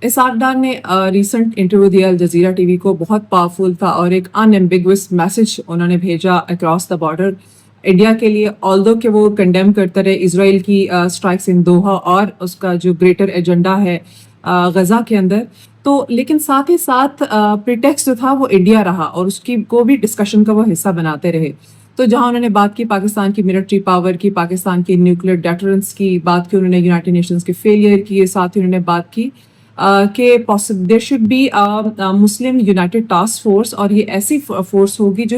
اسحاق ڈار نے recent interview دیا Al Jazeera T V کو، بہت پاورفل تھا اور ایک انایمبیگوس میسج انہوں نے بھیجا اکراس دا بارڈر انڈیا کے لیے، آلدو کہ وہ کنڈیم کرتا رہے اسرائیل کی اسٹرائکس ان دوحہ اور اس کا جو گریٹر ایجنڈا ہے غزہ کے اندر، تو لیکن ساتھ ہی ساتھ پریٹیکسٹ جو تھا وہ انڈیا رہا اور اس کی کو بھی ڈسکشن کا وہ حصہ بناتے رہے۔ تو جہاں انہوں نے بات کی پاکستان کی ملٹری پاور کی، پاکستان کی نیوکلیئر ڈیٹرنس کی بات کی، انہوں نے یونائٹڈ نیشنز کے فیلئر کی، ساتھ ہی انہوں نے بات کی کہ there should be Muslim united task force, اور یہ ایسی فورس ہوگی جو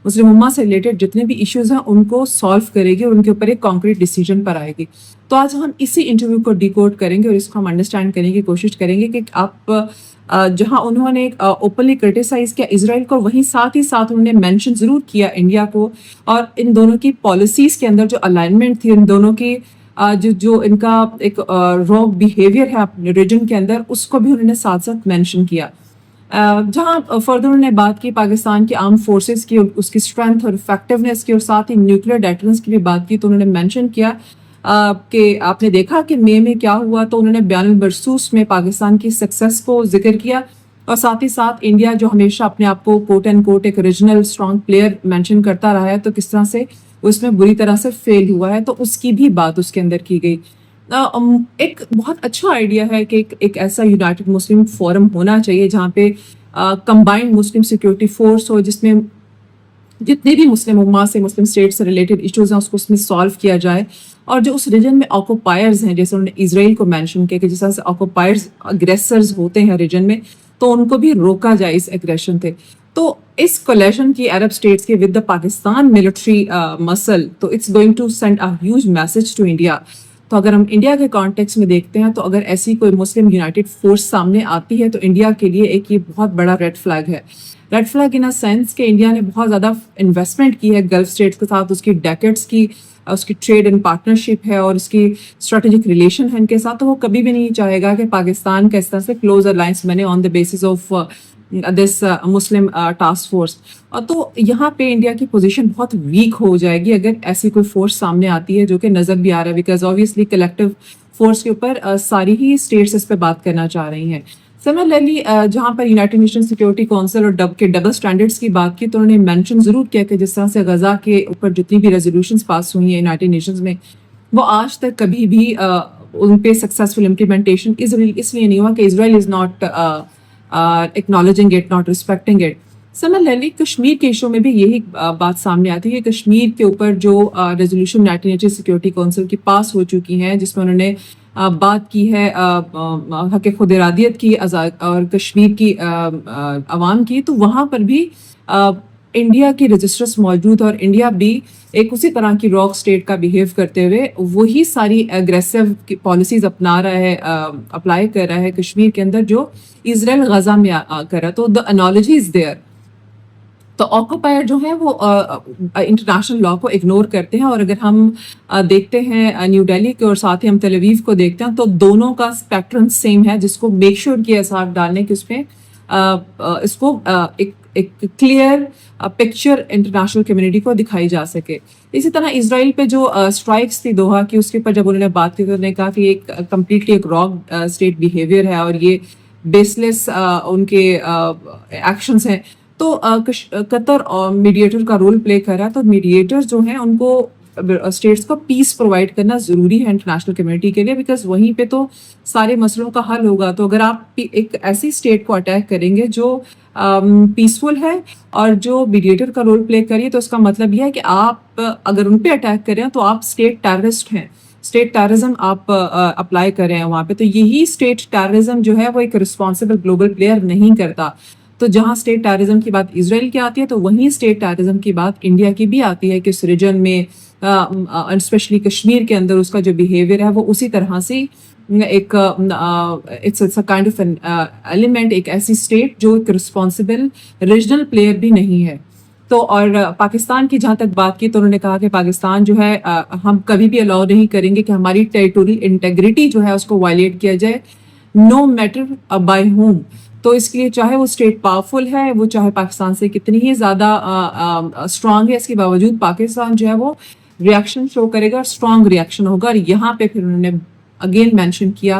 مسلم امہ سے ریلیٹڈ جتنے بھی ایشوز ہیں ان کو سالو کرے گی اور ان کے اوپر ایک کانکریٹ ڈیسیجن پر آئے گی۔ تو آج ہم اسی انٹرویو کو ڈیکوڈ کریں گے اور اس کو ہم انڈرسٹینڈ کرنے کی کوشش کریں گے کہ آپ جہاں انہوں نے اوپنلی کرٹیسائز کیا اسرائیل کو، وہیں ساتھ ہی ساتھ انہوں نے مینشن ضرور کیا انڈیا کو، اور ان دونوں کی پالیسیز کے اندر جو الائنمنٹ تھی، ان دونوں کی جو ان کا ایک روگ بیہیویئر ہے اپنے ریجن کے اندر، اس کو بھی انہوں نے ساتھ ساتھ مینشن کیا۔ جہاں فردر انہوں نے بات کی پاکستان کی آرم فورسز کی، اس کی اسٹرینتھ اور افیکٹونیس کی، اور ساتھ ہی نیوکلیئر ڈیٹرنس کی بھی بات کی، تو انہوں نے مینشن کیا کہ آپ نے دیکھا کہ مئی میں کیا ہوا، تو انہوں نے بیان المرصوص میں پاکستان کی سکسیس کو ذکر کیا، اور ساتھ ہی ساتھ انڈیا جو ہمیشہ اپنے آپ کو کوٹ اینڈ کوٹ ایک ریجنل اسٹرانگ پلیئر مینشن کرتا رہا ہے، تو کس طرح سے اس میں بری طرح سے فیل ہوا ہے، تو اس کی بھی بات اس کے اندر کی گئی۔ ایک بہت اچھا آئیڈیا ہے کہ ایک ایسا یونائٹڈ مسلم فورم ہونا چاہیے جہاں پہ کمبائنڈ مسلم سیکورٹی فورس ہو، جس میں جتنے بھی مسلم امہ سے، مسلم اسٹیٹ سے ریلیٹڈ ایشوز ہیں اس کو اس میں سالو کیا جائے، اور جو اس ریجن میں آکوپائرز ہیں، جیسے انہوں نے اسرائیل کو مینشن کیا کہ جس طرح سے آکوپائرز اگریسرز ہوتے ہیں ریجن میں، تو ان کو بھی روکا جائے اس ایگریشن سے۔ تو اس کولیشن کی عرب اسٹیٹس کے with the Pakistan military muscle, تو it's going to send a huge message to India. تو اگر ہم انڈیا کے کانٹیکس میں دیکھتے ہیں، تو اگر ایسی کوئی مسلم یونائٹڈ فورس سامنے آتی ہے تو انڈیا کے لیے ایک یہ بہت بڑا ریڈ فلیگ ہے۔ Red flag in a sense کہ انڈیا نے بہت زیادہ انویسٹمنٹ کی ہے گلف اسٹیٹس کے ساتھ، اس کی ڈیکڈس کی اس کی ٹریڈ اینڈ پارٹنرشپ ہے اور اس کی اسٹریٹجک ریلیشن ہے ان کے ساتھ، تو وہ کبھی بھی نہیں چاہے گا کہ پاکستان کا اس طرح سے کلوز الائنس بنے on the basis of this Muslim task force. تو یہاں پہ انڈیا کی پوزیشن بہت ویک ہو جائے گی اگر ایسی کوئی فورس سامنے آتی ہے، جو کہ نظر بھی آ رہا ہے، بیکاز آبویسلی کلیکٹیو فورس کے اوپر ساری ہی اسٹیٹس اس پہ بات کرنا چاہ رہی ہیں۔ سملرلی جہاں پر یونائٹڈ نیشن سیکورٹی کونسل اور کے ڈبل سٹینڈرڈس کی بات کی، تو انہوں نے مینشن ضرور کیا کہ جس طرح سے غزہ کے اوپر جتنی بھی ریزولوشنز پاس ہوئی ہیں یونائٹڈ نیشنز میں، وہ آج تک کبھی بھی ان پہ سکسیزفل امپلیمنٹیشن اس لیے نہیں ہوا کہ Israel is not acknowledging it, not respecting it. Similarly Kashmir کے ایشو میں بھی یہی بات سامنے آتی ہے کہ کشمیر کے اوپر جو resolution United nation security council کی پاس ہو چکی ہیں، جس میں انہوں نے بات کی ہے حق خود ارادیت کی اور کشمیر کی عوام کی، تو وہاں پر بھی انڈیا کی رجسٹرز موجود، اور انڈیا بھی ایک اسی طرح کی راک اسٹیٹ کا بیہیو کرتے ہوئے وہی ساری اگریسو پالیسیز اپنا رہا ہے، اپلائی کر رہا ہے کشمیر کے اندر جو اسرائیل غزہ میں کر رہا ہے۔ تو دا انالوجی از دیئر۔ تو آکوپائر جو ہیں وہ انٹرنیشنل لا کو اگنور کرتے ہیں، اور اگر ہم دیکھتے ہیں نیو دہلی کے اور ساتھ ہی ہم تل اویو کو دیکھتے ہیں، تو دونوں کا اسپیکٹرم سیم ہے، جس کو میک شیور کیا اسحاق ڈالنے کہ اس میں اس کو ایک کلیئر پکچر انٹرنیشنل کمیونٹی کو دکھائی جا سکے۔ اسی طرح اسرائیل پہ جو اسٹرائکس تھی دوحہ کی، اس کے اوپر جب انہوں نے بات کی تو انہوں نے کہا کہ ایک کمپلیٹلی ایک راک اسٹیٹ بیہیویئر ہے اور یہ بیس لیس ان کے ایکشنز ہیں۔ تو قطر میڈیٹر کا رول پلے کر رہا ہے، تو میڈیٹرز جو ہیں ان کو اسٹیٹس کو پیس پرووائڈ کرنا ضروری ہے انٹرنیشنل کمیونٹی کے لیے، بیکاز وہیں پہ تو سارے مسئلوں کا حل ہوگا۔ تو اگر آپ ایک ایسی اسٹیٹ کو اٹیک کریں گے جو پیسفل ہے اور جو میڈیٹر کا رول پلے کریے، تو اس کا مطلب یہ ہے کہ آپ اگر ان پہ اٹیک کریں تو آپ اسٹیٹ ٹیررسٹ ہیں، اسٹیٹ ٹیررزم آپ اپلائی کر رہے ہیں وہاں پہ۔ تو یہی اسٹیٹ ٹیررزم جو ہے وہ ایک رسپانسبل گلوبل پلیئر نہیں کرتا۔ تو جہاں اسٹیٹ ٹیررزم کی بات اسرائیل کی آتی ہے، تو وہیں اسٹیٹ ٹیررزم کی بات انڈیا کی بھی آتی ہے کہ اس ریجن میں اسپیشلی کشمیر کے اندر اس کا جو بیہیویئر ہے وہ اسی طرح سے ایک it's a kind of an element, ایک ایسی اسٹیٹ جو ایک رسپانسبل ریجنل پلیئر بھی نہیں ہے۔ تو اور پاکستان کی جہاں تک بات کی، تو انہوں نے کہا کہ پاکستان جو ہے ہم کبھی بھی الاؤ نہیں کریں گے کہ ہماری ٹیریٹوریل انٹیگریٹی جو ہے اس کو وائلیٹ کیا جائے، نو میٹر بائی ہوم۔ تو اس کے لیے چاہے وہ اسٹیٹ پاورفل ہے، وہ چاہے پاکستان سے کتنی ہی زیادہ اسٹرانگ ہے، اس کے باوجود پاکستان جو ہے وہ ریئیکشن شو کرے گا، اسٹرانگ ریئیکشن ہوگا۔ اور یہاں پہ پھر انہوں نے اگین مینشن کیا